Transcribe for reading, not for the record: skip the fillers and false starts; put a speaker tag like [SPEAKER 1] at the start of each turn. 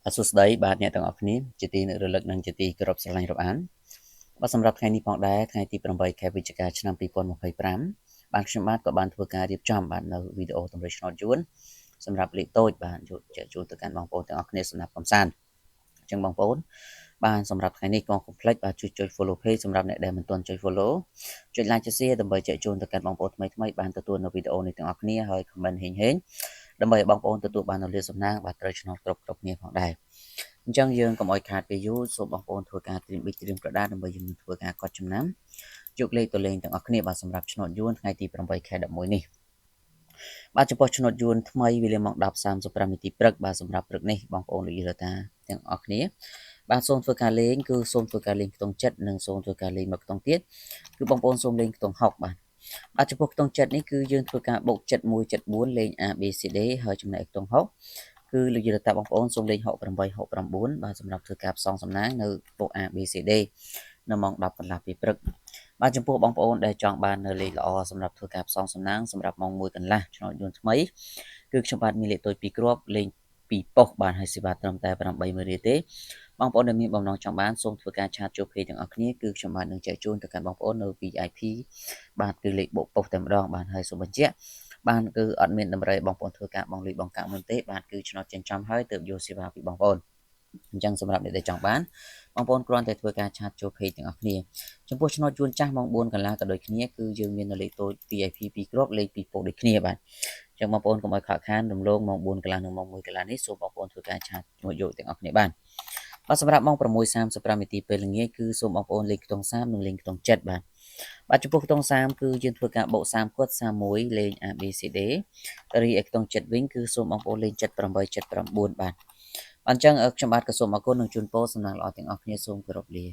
[SPEAKER 1] សួស្តីបាទអ្នកទាំងអស់គ្នាជាទីនឹករលឹកនិងជាទីគោរពស្រឡាញ់រាប់អានបាទសម្រាប់ថ្ងៃនេះផងដែរថ្ងៃទី8ខែវិច្ឆិកាឆ្នាំ2025បាទខ្ញុំបាទក៏បានធ្វើការរៀបចំបាទនៅវីដេអូតម្រូវឆ្នោតយួនសម្រាប់លេខតូចបាទជួយទៅកាន់បងប្អូនទាំងអស់គ្នាសម្រាប់កំសាន្តអញ្ចឹងបងប្អូនបាទសម្រាប់ថ្ងៃនេះក៏កុំភ្លេចបាទជួយចុច follow page សម្រាប់អ្នកដែលមិនទាន់ចុច follow ចុច like ចុច share ដើម្បីចែកជូនទៅកាន់បងប្អូនថ្មីៗបានទទួលនៅវីដេអូនេះទាំងអស់គ្នាហើយ comment ហេងដើម្បីឲ្យបងប្អូនទទួលបាននូវលាភសំណាងបាទត្រូវឆ្នោតគ្រប់គ្នាផងដែរអញ្ចឹងយើងកុំឲ្យខាតពេលយូរសូមបងប្អូនធ្វើការត្រៀមប៊ិចត្រៀមក្រដាសដើម្បីយើងនឹងធ្វើការកត់ចំណាំយកលេខទៅលេងទាំងអស់គ្នាបាទសម្រាប់ឆ្នោតយួនថ្ងៃទី8ខែ11នេះបាទចំពោះឆ្នោតយួនថ្មីវេលាម៉ោង 10:35 នាទីព្រឹកបាទសម្រាប់ព្រឹកនេះបងប្អូនលោកយាយរដ្ឋាទាំងអស់គ្នាបាទសូមធ្វើការលេងគឺសូមធ្វើការលេងខ្ទង់ចិត្តនិងសូមធ្វើការលេងមកខ្ទង់ទៀតគឺបងប្អូនសូមលេងខ្ទង់60បាទចំពោះខ្ទង់ចិត្តនេះគឺយើងធ្វើការបូក71 74លេង A B C D ហើយចំណែកខ្ទង់60គឺលោកយាយរដ្ឋាបងប្អូនសូមលេង68 69បាទសម្រាប់ធ្វើការផ្សងសំណាងនៅពក A B C D នៅម៉ោង 10 កន្លះពេលព្រឹកបាទចំពោះបងប្អូនដែលចង់បាននៅលេខល្អសម្រាប់ធ្វើការផ្សងសំណាងសម្រាប់ម៉ោង 1 កន្លះឆ្នោតយួនថ្មីគឺខ្ញុំបាទមានលេខតូច2គ្រាប់លេង2ប៉ុស្តិ៍បាទហើយសេវាត្រឹមតែ80000រៀលទេបងប្អូនដែលមានបំណងចង់បានសូមធ្វើការឆាតចូលពេកទាំងអស់គ្នាគឺខ្ញុំបាទនឹងចែកជូនទៅកាន់បងប្អូននៅ VIP បាទគឺលេខបូកប៉ុស្តិ៍តែម្ដងបាទហើយសូមបញ្ជាក់បានគឺអត់មានតម្រូវបងប្អូនធ្វើការបងលុយបងកាក់មុនទេបាទគឺឆ្នោតចិញ្ចឹមហើយទើបយកសេវាពីបងប្អូនអញ្ចឹងសម្រាប់អ្នកដែលចង់បានបងប្អូនគ្រាន់តែធ្វើការឆាតចូលពេកទាំងអស់គ្នាចំពោះឆ្នោតយួនចាស់ម៉ោង 4 កន្លះក៏ដូចគ្នាគឺយើងមាននៅលេខតូច VIP 2គ្រាប់លេខ2ប៉ុស្តិ៍ដូចគ្នាបាទអញ្ចឹងបងប្អូនកុំឲ្យខកខានរំលងម៉ោង 4 កន្លះនិងម៉ោង 1 កន្លះនេះសូមបងប្អូនធ្វើការឆាតមកយកទាំងអស់គ្នាបានបាទសម្រាប់ម៉ោង 6:35 នាទីពេលល្ងាចគឺសូមបងប្អូនលេខខ្ទង់30និងលេខខ្ទង់7បាទចំពោះខ្ទង់30គឺយើងធ្វើការបូក30គាត់31លេង A B C D រីឯខ្ទង់7វិញគឺសូមបងប្អូនលេង78 79បាទអញ្ចឹងខ្ញុំបាទក៏សូមអរគុណនិងជូនពរសំណាងល្អទាំងអស់គ្នាសូមគោរពលា